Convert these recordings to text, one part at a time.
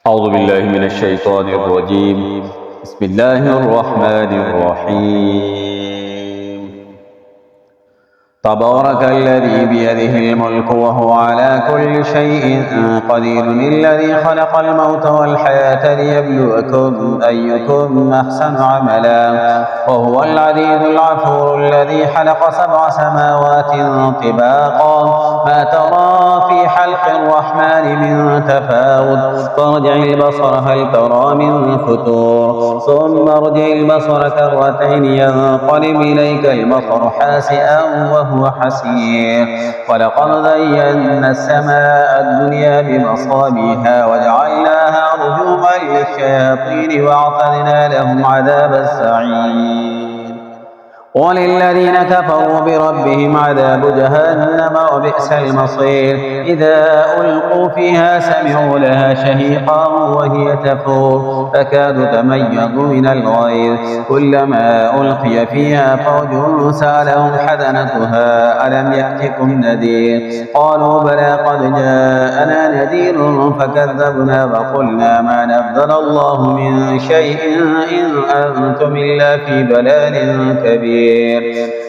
أعوذ بالله من الشيطان الرجيم. بسم الله الرحمن الرحيم. تبارك الذي بيده الملك وهو على كل شيء قدير، الذي خلق الموت والحياة ليبلوكم أيكم أحسن عملا، وهو العزيز الغفور الذي خلق 7 سماوات طباقا، ما ترى في خلق الرحمن من تفاوت، فارجع البصر هل ترى من فتور، ثم ارجع البصر كرتين ينقلب إليك البصر حاسئا وهو حسير. ولقد زينا السماء الدنيا بمصابيها وجعلناها رجوما للشياطين واعتدنا لهم عذاب السعير. وللذين كفروا بربهم عذاب جهنم وبئس المصير. إذا ألقوا فيها سمعوا لها شهيقا وهي تفور تكاد تميز من الغيظ، كلما ألقي فيها فوج سألهم خزنتها ألم يأتكم نذير، قالوا بلى قد جاءنا نذير فكذبنا وقلنا ما نزل الله من شيء إن أنتم إلا في ضلال كبير.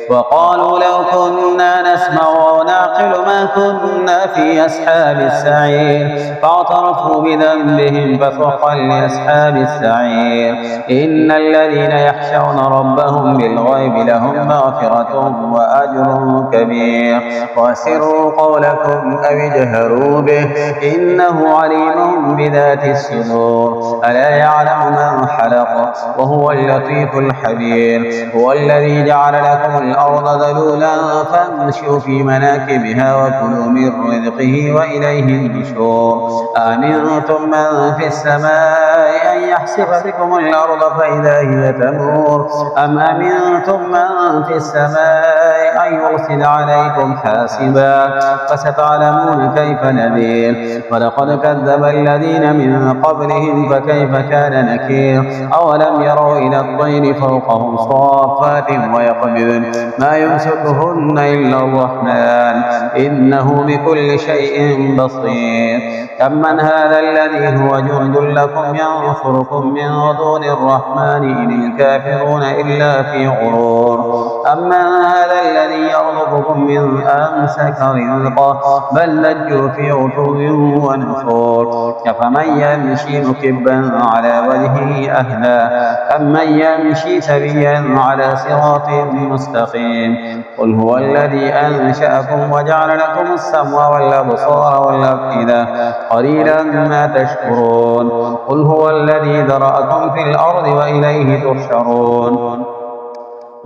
وقالوا لو كنا نسمع ونعقل ما كنا في أصحاب السعير، فاعترفوا بذنبهم فسحقا لأصحاب السعير. إن الذين يخشون ربهم بالغيب لهم مغفرة وأجر كبير. وأسروا قولكم أو اجهروا به إنه عليم بذات الصدور. ألا يعلم من خلق وهو اللطيف الخبير. هو الذي جعل لكم الأرض ذلولا فامشوا في مناكبها وكلوا من رزقه وإليه النشور. أأمنتم من في السماء أن يخسف بكم الأرض فإذا هي تمور، أم أمنتم من في السماء أن يرسل عليكم حاسبا، فستعلمون كيف نذير. ولقد كذب الذين من قبلهم فكيف كان نكير. أولم يروا إلى الطير فوقهم صافات ويقبضن ما يمسكهن إلا الرحمن إنه بكل شيء بصير. أمن هذا الذي هو جند لكم ينصركم من دون الرحمن إن الكافرون إلا في غرور. أمن هذا الذي يرزقكم من أمسك رزقه بل لجوا في عتو ونفور. أفمن يمشي مكبا على وجهه أهدى أمن يمشي سويا على صراط مستقيم. قل هو الذي أنشأكم وجعل لكم السمع والأبصار والأفئدة قليلا ما تشكرون. قل هو الذي ذرأكم في الأرض وإليه تحشرون.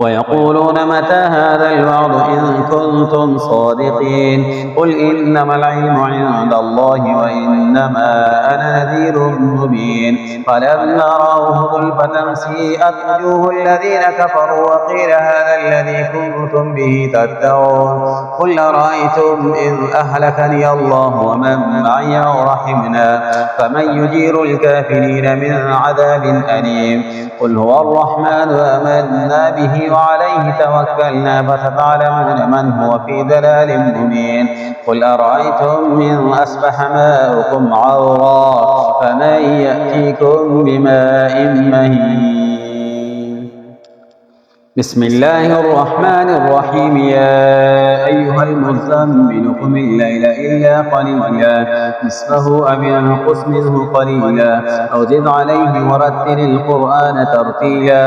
ويقولون متى هذا الوعد إن كنتم صادقين. قل إنما العلم عند الله وإنما أنا نذير مبين. فلما رأوه زلفة سيئت وجوه الذين كفروا وقيل هذا الذي كنتم به تدعون. قل أرأيتم إن أهلكني الله ومن معي أو رحمنا فمن يجير الكافرين من عذاب أليم. قل هو الرحمن آمنا به وعليه توكلنا فستعلمون من هو في ضلال مبين. قل أرأيتم إن أصبح ماؤكم غورا فمن يأتيكم بماء مهين. بسم الله الرحمن الرحيم. يا أيها المزمل قم الليل إلا قليلا نصفه أو انقص منه قليلا أو زد عليه ورتل القرآن ترتيلا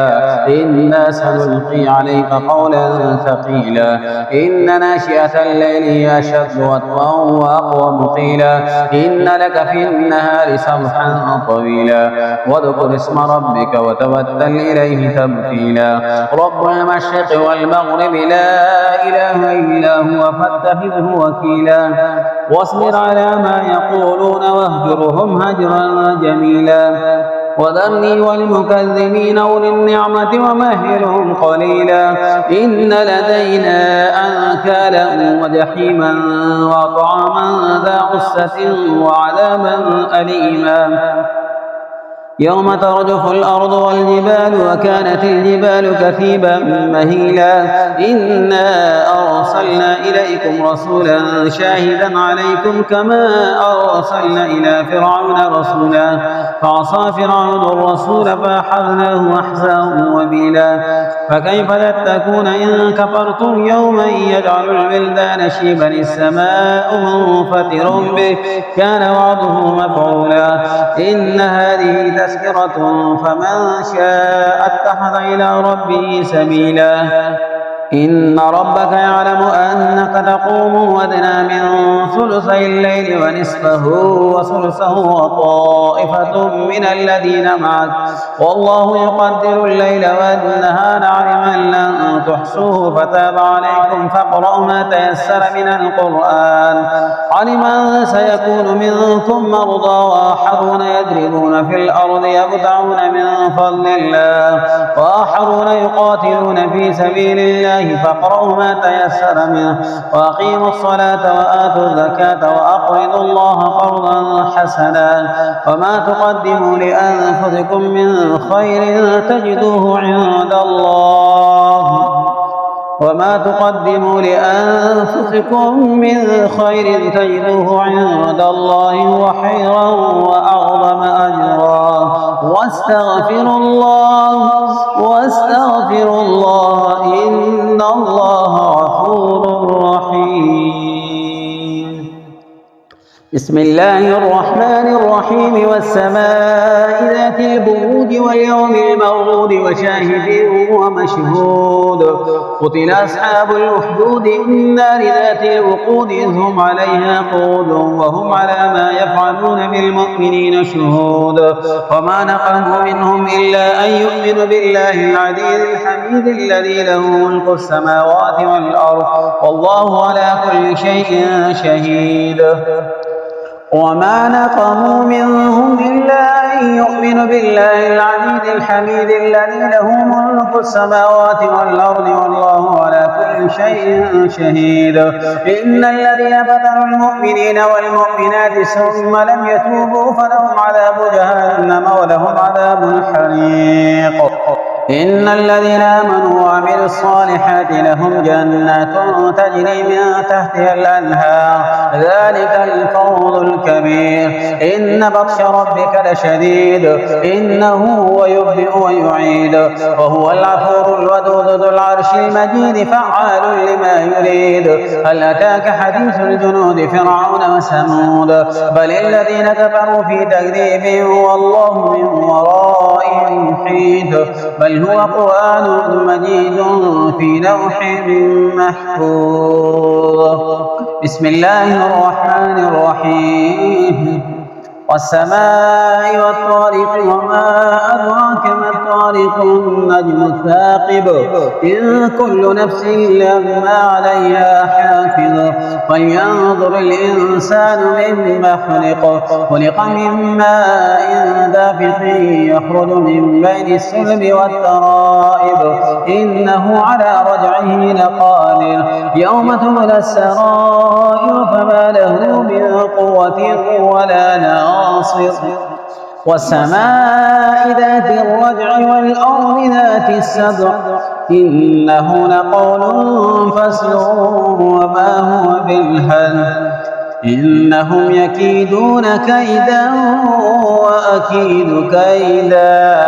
إنا سنلقي عليك قولا ثقيلا. إن ناشئة الليل هي أشد وطئا وأقوم قيلا. إن لك في النهار سبحا طويلا واذكر اسم ربك وتوتل إليه تبتيلا. رب المشرق والمغرب لا إله إلا هو فاتخذه وكيلا. واصبر على ما يقولون واهجرهم هجرا جميلا. وذرني والمكذبين أولي النعمة ومهلهم قليلا. إن لدينا أنكالا وجحيما وطعاما ذا غصة وعذابا أليما. يوم ترجف الأرض والجبال وكانت الجبال كثيبا مهيلا إنا أرسلنا إليكم رسولا شاهدا عليكم كما أرسلنا إلى فرعون رسولا فعصى فرعون الرسول فأخذناه أخذا وبيلا فكيف تتقون إن كفرتم يوما يجعل الولدان شيبا السماء منفطر به كان وعده مفعولا إن هذه تذكرة فمن شاء اتخذ إلى ربه سبيلا إن ربك يعلم أنك تقوم أدنى من ثلثي الليل ونصفه وثلثه وطائفة من الذين معك والله يقدر الليل والنهار علما لن تحصوه فتاب عليكم فاقرأوا ما تيسر من القرآن علما سيكون منكم مرضى وآخرون يضربون في الأرض يبتغون من فضل الله وآخرون يقاتلون في سبيل الله فاقرأوا ما تيسر منه وأقيموا الصلاة وآتوا الزكاة وأقرضوا الله قرضا حسنا وما تقدموا لأنفسكم من خير تجدوه عند الله وما تقدموا لأنفسكم من خير تجدوه عند الله هو خيرا وأعظم أجرا واستغفروا الله إن الله غفور رحيم بسم الله الرحمن الرحيم والسماء ذات البروج واليوم الموعود وشاهد ومشهود قتل أصحاب الأخدود النار ذات الوقود إذ هم عليها قعود وهم على ما يفعلون بالمؤمنين شهود وما نقموا منهم إلا أن يؤمنوا بالله العزيز الحميد الذي له ملك السماوات والأرض والله على كل شيء شهيد وما نقموا منهم إلا أن يؤمنوا بالله العزيز الحميد الذي له ملك السماوات والأرض والله على كل شيء شهيد إن الذين فتنوا المؤمنين والمؤمنات ثم لم يتوبوا فلهم عذاب جهنم ولهم عذاب الحريق إن الذين آمنوا وعملوا الصالحات لهم جنات تجري من تحتها الأنهار ذلك الفوز الكبير إن بطش ربك لشديد إنه هو يبدئ ويعيد وهو الغفور الودود ذو العرش المجيد فعال لما يريد هل أتاك حديث الجنود فرعون وثمود بل الذين كفروا في تكذيب والله من ورائهم محيط بل هو قرآن مجيد في لوح محفوظ بسم الله الرحمن الرحيم والسماء والطارق وما أدراك ما الطارق النجم الثاقب إن كل نفس لما عليها حافظ فلينظر الإنسان مما خلق من ماء دافق يخرج من بين الصلب والترائب إنه على رجعه لقادر يوم تبلى السرائر فما له من قوة ولا ناصر والسماء ذات الرجع والأرض ذات السبع إنه لقول فصل وما هو بالهزل إنهم يكيدون كيدا وأكيد كيدا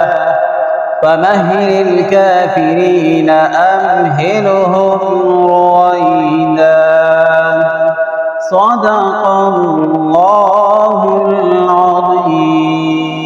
فمهل الكافرين أمهلهم رويدا صدق الله العظيم